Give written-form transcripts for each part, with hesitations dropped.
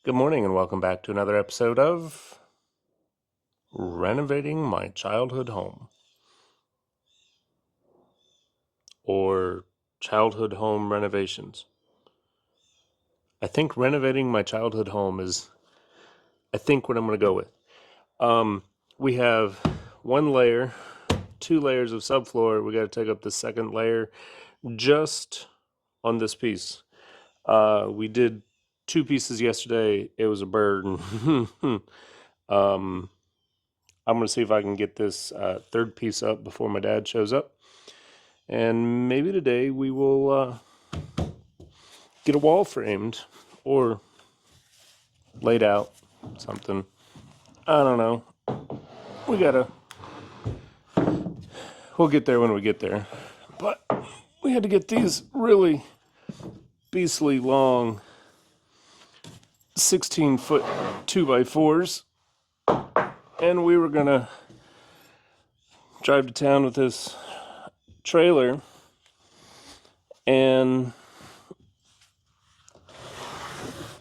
Good morning and welcome back to another episode of Renovating My Childhood Home, or Childhood Home Renovations. I think renovating my childhood home is, what I'm going to go with. We have one layer, 2 layers of subfloor. We got to take up the second layer just on this piece. We did 2 pieces yesterday. It was a burden. I'm going to see if I can get this third piece up before my dad shows up. And maybe today we will get a wall framed or laid out, something. I don't know. We'll get there when we get there. But we had to get these really beastly long 16-foot 2x4s. And we were going to drive to town with this trailer. And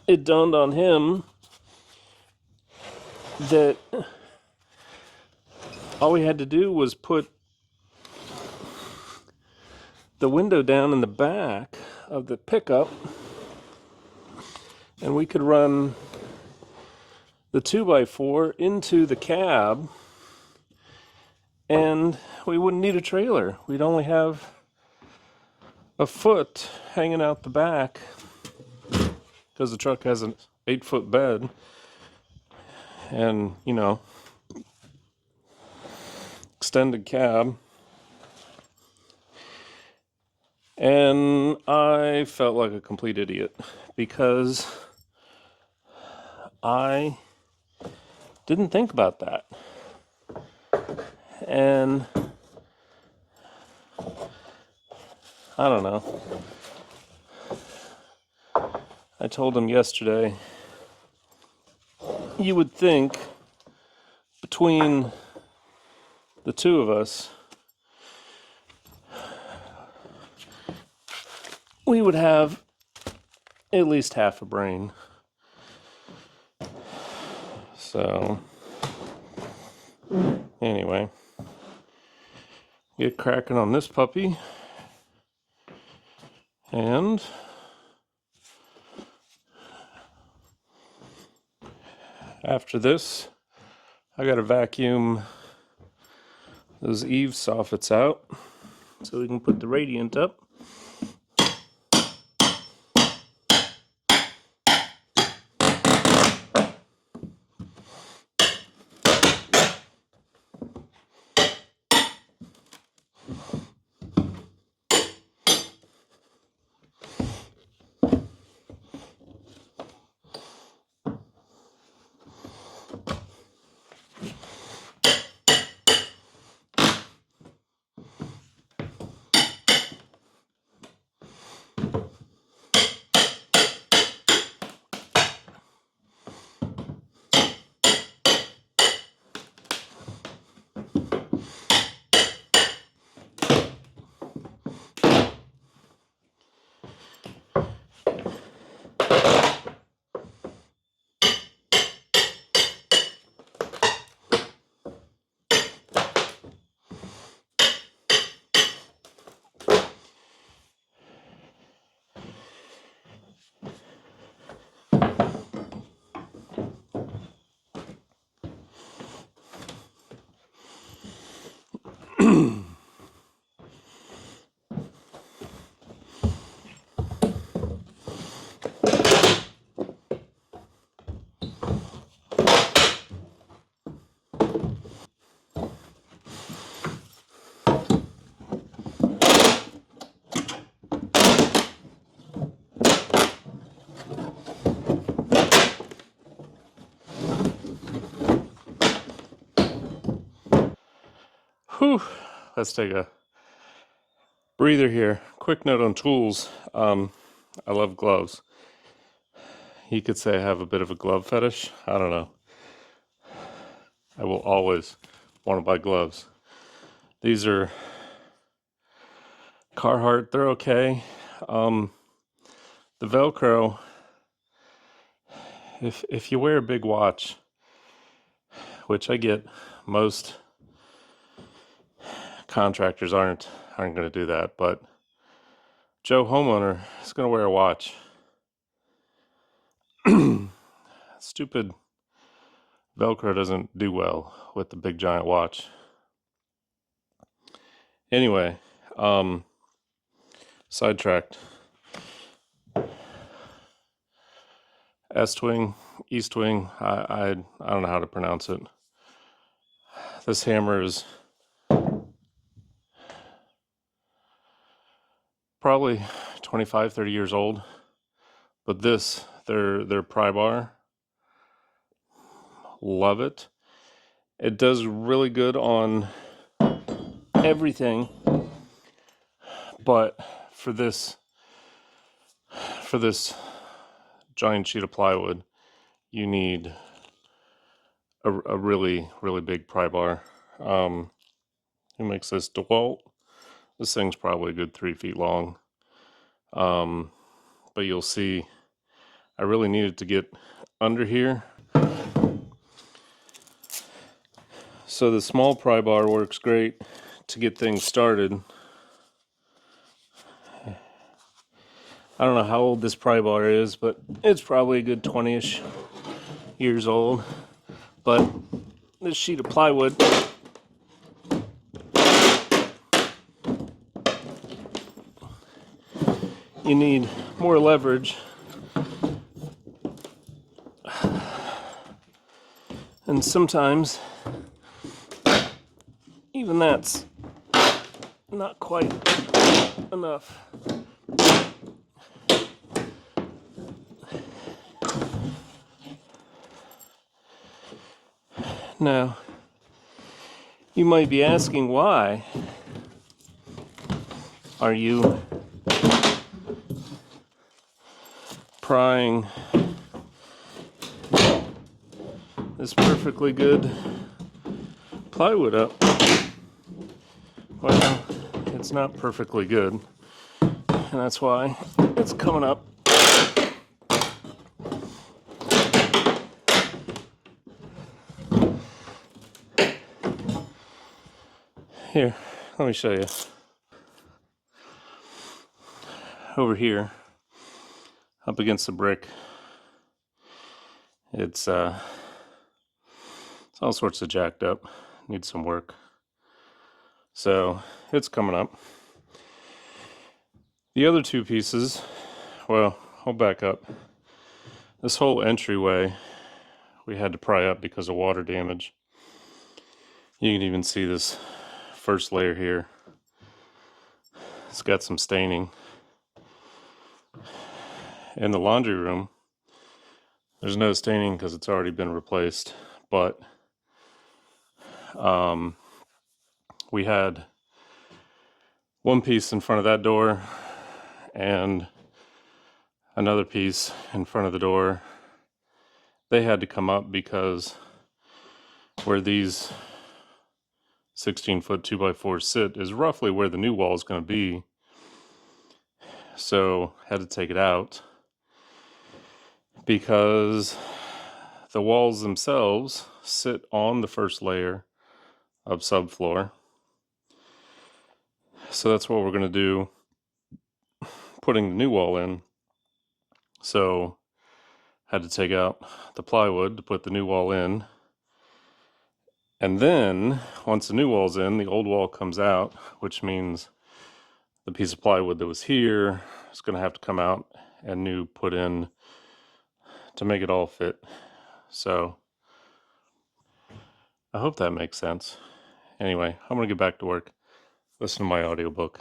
it dawned on him that all we had to do was put the window down in the back of the pickup, and we could run the 2x4 into the cab, and we wouldn't need a trailer. We'd only have a foot hanging out the back because the truck has an 8-foot bed, and extended cab. And I felt like a complete idiot because I didn't think about that. And I don't know. I told him yesterday, you would think between the two of us, we would have at least half a brain. So, anyway, get cracking on this puppy. And after this, I gotta vacuum those eave soffits out so we can put the radiant up. Whew, let's take a breather here. Quick note on tools. I love gloves. You could say I have a bit of a glove fetish. I don't know. I will always want to buy gloves. These are Carhartt. They're okay. The Velcro if you wear a big watch, which I get, most contractors aren't going to do that, but Joe homeowner is going to wear a watch. Stupid Velcro doesn't do well with the big giant watch. Anyway, sidetracked. Est-wing, east wing, I don't know how to pronounce it. This hammer is probably 25, 30 years old, but this, their pry bar, love it. It does really good on everything, but for this giant sheet of plywood, you need a really, really big pry bar. Who makes this? DeWalt. This thing's probably a good 3 feet long. But you'll see, I really needed to get under here. So the small pry bar works great to get things started. I don't know how old this pry bar is, but it's probably a good 20-ish years old. But this sheet of plywood, you need more leverage, and sometimes even that's not quite enough. Now, you might be asking, why are you prying this perfectly good plywood up? Well, it's not perfectly good, and that's why it's coming up. Here, let me show you. Over here, up against the brick, it's all sorts of jacked up. Needs some work. So it's coming up. The other two pieces, well, I'll back up. This whole entryway we had to pry up because of water damage. You can even see this first layer here. It's got some staining. In the laundry room, there's no staining because it's already been replaced, but we had one piece in front of that door and another piece in front of the door. They had to come up because where these 16-foot 2x4s sit is roughly where the new wall is going to be. So had to take it out because the walls themselves sit on the first layer of subfloor. So that's what we're going to do, putting the new wall in. So had to take out the plywood to put the new wall in. And then once the new wall's in, the old wall comes out, which means the piece of plywood that was here is going to have to come out and new put in to make it all fit. So I hope that makes sense. Anyway, I'm going to get back to work. Listen to my audiobook.